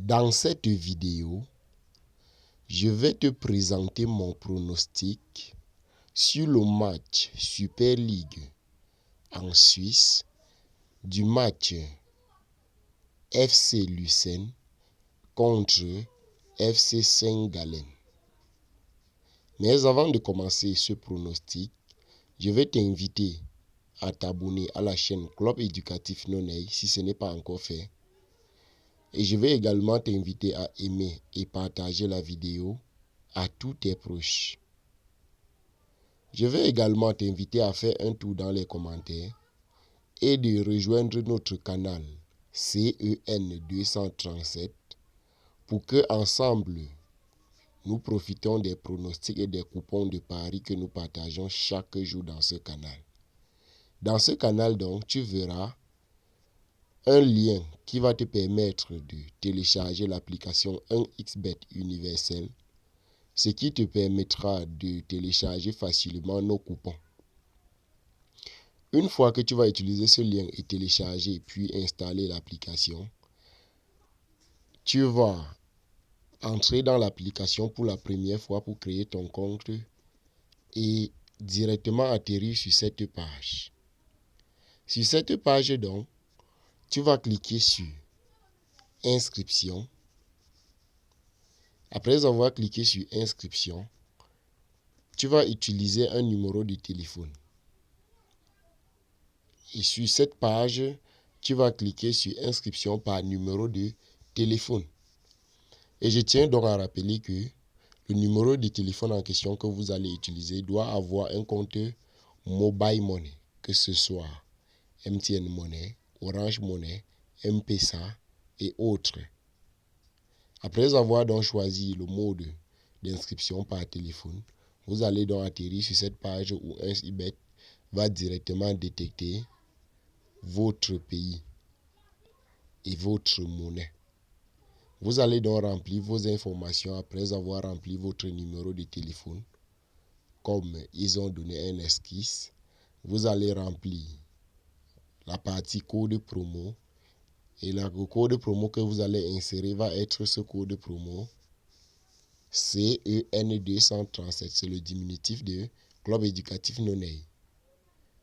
Dans cette vidéo, je vais te présenter mon pronostic sur le match Super League en Suisse du match FC Lucerne contre FC Saint-Gallen. Mais avant de commencer ce pronostic, je vais t'inviter à t'abonner à la chaîne Club Éducatif Noney si ce n'est pas encore fait. Et je vais également t'inviter à aimer et partager la vidéo à tous tes proches. Je vais également t'inviter à faire un tour dans les commentaires et de rejoindre notre canal CEN 237 pour que ensemble nous profitons des pronostics et des coupons de paris que nous partageons chaque jour dans ce canal. Dans ce canal donc, tu verras un lien qui va te permettre de télécharger l'application 1xBet universelle, ce qui te permettra de télécharger facilement nos coupons. Une fois que tu vas utiliser ce lien et télécharger puis installer l'application, tu vas entrer dans l'application pour la première fois pour créer ton compte et directement atterrir sur cette page. Sur cette page donc, tu vas cliquer sur Inscription. Après avoir cliqué sur Inscription, tu vas utiliser un numéro de téléphone. Et sur cette page, tu vas cliquer sur Inscription par numéro de téléphone. Et je tiens donc à rappeler que le numéro de téléphone en question que vous allez utiliser doit avoir un compte Mobile Money, que ce soit MTN Money, Orange Money, M-Pesa et autres. Après avoir donc choisi le mode d'inscription par téléphone, vous allez donc atterrir sur cette page où 1xBet va directement détecter votre pays et votre monnaie. Vous allez donc remplir vos informations après avoir rempli votre numéro de téléphone. Comme ils ont donné un esquisse, vous allez remplir la partie code promo. Et le code promo que vous allez insérer va être ce code promo CEN 237. C'est le diminutif de Club Éducatif Noney.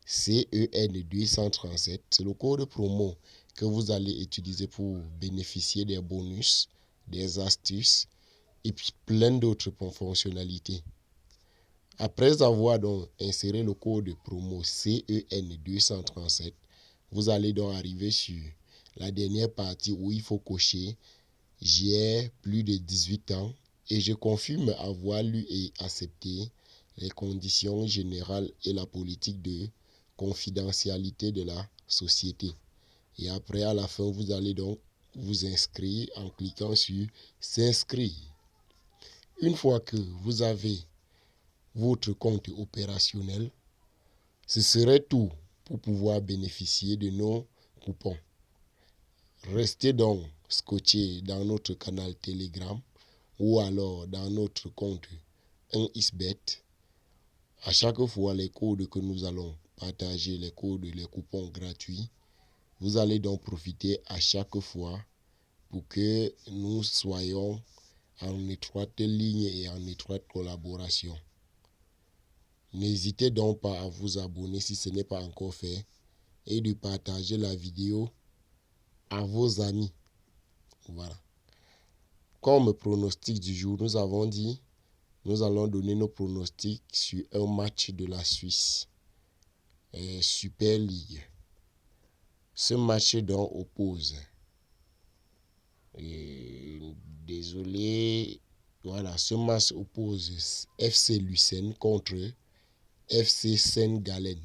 CEN 237, c'est le code promo que vous allez utiliser pour bénéficier des bonus, des astuces et puis plein d'autres fonctionnalités. Après avoir donc inséré le code promo CEN 237, vous allez donc arriver sur la dernière partie où il faut cocher « J'ai plus de 18 ans et je confirme avoir lu et accepté les conditions générales et la politique de confidentialité de la société ». Et après, à la fin, vous allez donc vous inscrire en cliquant sur « S'inscrire ». Une fois que vous avez votre compte opérationnel, ce serait tout pour pouvoir bénéficier de nos coupons. Restez donc scotché dans notre canal Telegram ou alors dans notre compte 1xBet. À chaque fois, les codes que nous allons partager, les coupons gratuits, vous allez donc profiter à chaque fois pour que nous soyons en étroite ligne et en étroite collaboration. N'hésitez donc pas à vous abonner si ce n'est pas encore fait et de partager la vidéo à vos amis. Voilà. Comme pronostic du jour, nous avons dit, nous allons donner nos pronostics sur un match de la Suisse, Super League. Ce match donc oppose, ce match oppose FC Lucerne contre FC Saint-Gallen.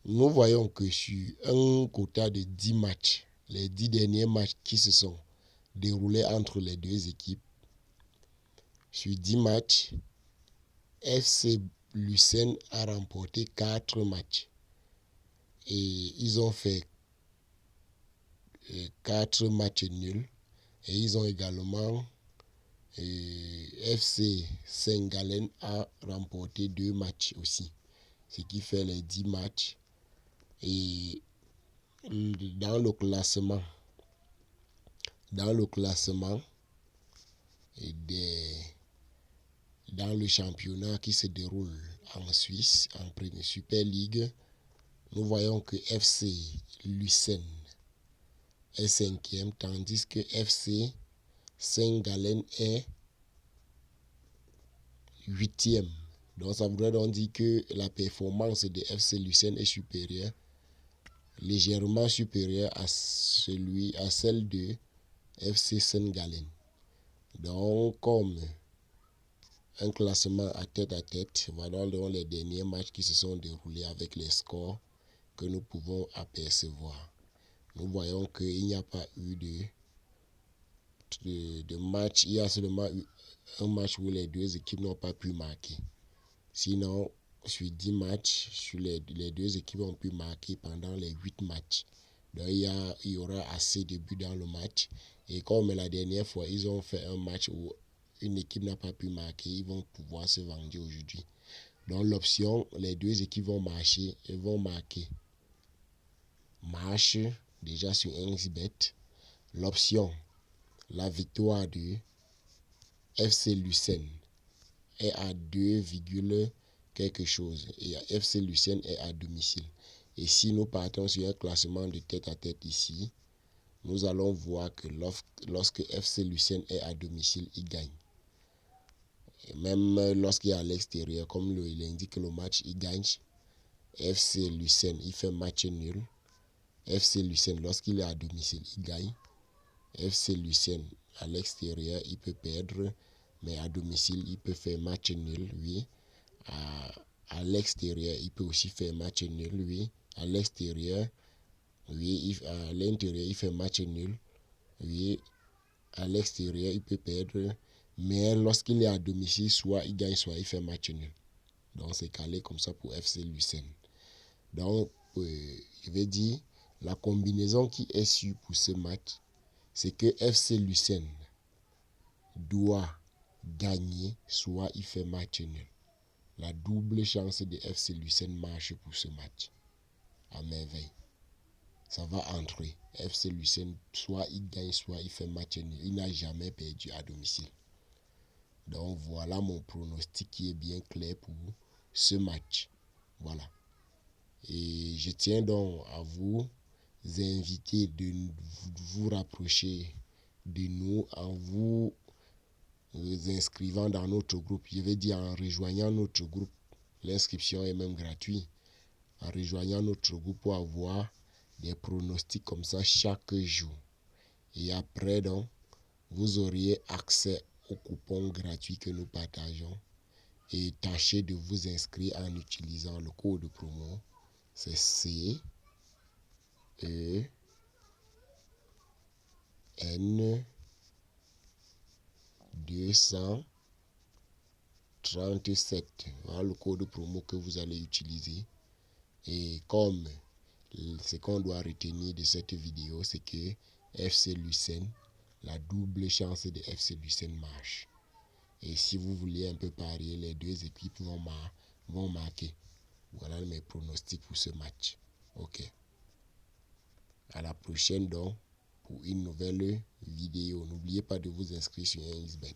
Nous voyons que sur un quota de 10 matchs, les 10 derniers matchs qui se sont déroulés entre les deux équipes, sur 10 matchs, FC Lucerne a remporté 4 matchs. Et ils ont fait 4 matchs nuls. Et ils ont également, FC Saint-Gallen a remporté 2 matchs aussi. Ce qui fait les 10 matchs. Et dans le classement, Dans le classement dans le championnat qui se déroule en Suisse, en Première Super League, nous voyons que FC Lucerne est 5e, tandis que FC Saint-Gallen est 8e. Donc ça voudrait donc dire que la performance de FC Lucerne est supérieure, légèrement supérieure à celle de FC Saint-Gallen. Donc comme un classement à tête, voilà donc les derniers matchs qui se sont déroulés avec les scores que nous pouvons apercevoir. Nous voyons qu'il n'y a pas eu de match, il y a seulement eu un match où les deux équipes n'ont pas pu marquer. Sinon, sur 10 matchs, les deux équipes ont pu marquer pendant les 8 matchs. Donc il y aura assez de buts dans le match. Et comme la dernière fois, ils ont fait un match où une équipe n'a pas pu marquer, ils vont pouvoir se venger aujourd'hui. Donc l'option, les deux équipes vont marcher et vont marquer. Marche déjà sur 1xBet. L'option, la victoire de FC Lucerne est à 2, quelque chose et FC Lucerne est à domicile. Et si nous partons sur un classement de tête à tête ici, nous allons voir que lorsque FC Lucerne est à domicile, il gagne. Et même lorsqu'il est à l'extérieur, comme il indique le match, il gagne. FC Lucerne, il fait match nul. FC Lucerne, lorsqu'il est à domicile, il gagne. FC Lucerne, à l'extérieur, il peut perdre, mais à domicile, il peut faire match nul, oui. À l'extérieur, il peut aussi faire match nul, oui. À l'extérieur, oui. À l'intérieur, il fait match nul, oui. À l'extérieur, il peut perdre, mais lorsqu'il est à domicile, soit il gagne, soit il fait match nul. Donc, c'est calé comme ça pour FC Lucerne. Donc, je vais dire, la combinaison qui est sûre pour ce match, c'est que FC Lucerne doit gagner, soit il fait match nul. La double chance de FC Lucerne marche pour ce match. À merveille. Ça va entrer. FC Lucerne, soit il gagne, soit il fait match nul. Il n'a jamais perdu à domicile. Donc voilà mon pronostic qui est bien clair pour ce match. Voilà. Et je tiens donc à vous inviter de vous rapprocher de nous en vous inscrivant dans notre groupe. Je vais dire en rejoignant notre groupe. L'inscription est même gratuite. En rejoignant notre groupe pour avoir des pronostics comme ça chaque jour. Et après, donc, vous auriez accès aux coupons gratuits que nous partageons. Et tâchez de vous inscrire en utilisant le code promo. C'est CEN 237. Voilà le code promo que vous allez utiliser. Et comme ce qu'on doit retenir de cette vidéo, c'est que FC Lucerne, la double chance de FC Lucerne marche. Et si vous voulez un peu parier, les deux équipes vont marquer. Voilà mes pronostics pour ce match. Ok. À la prochaine donc pour une nouvelle vidéo. N'oubliez pas de vous inscrire sur 1xBet.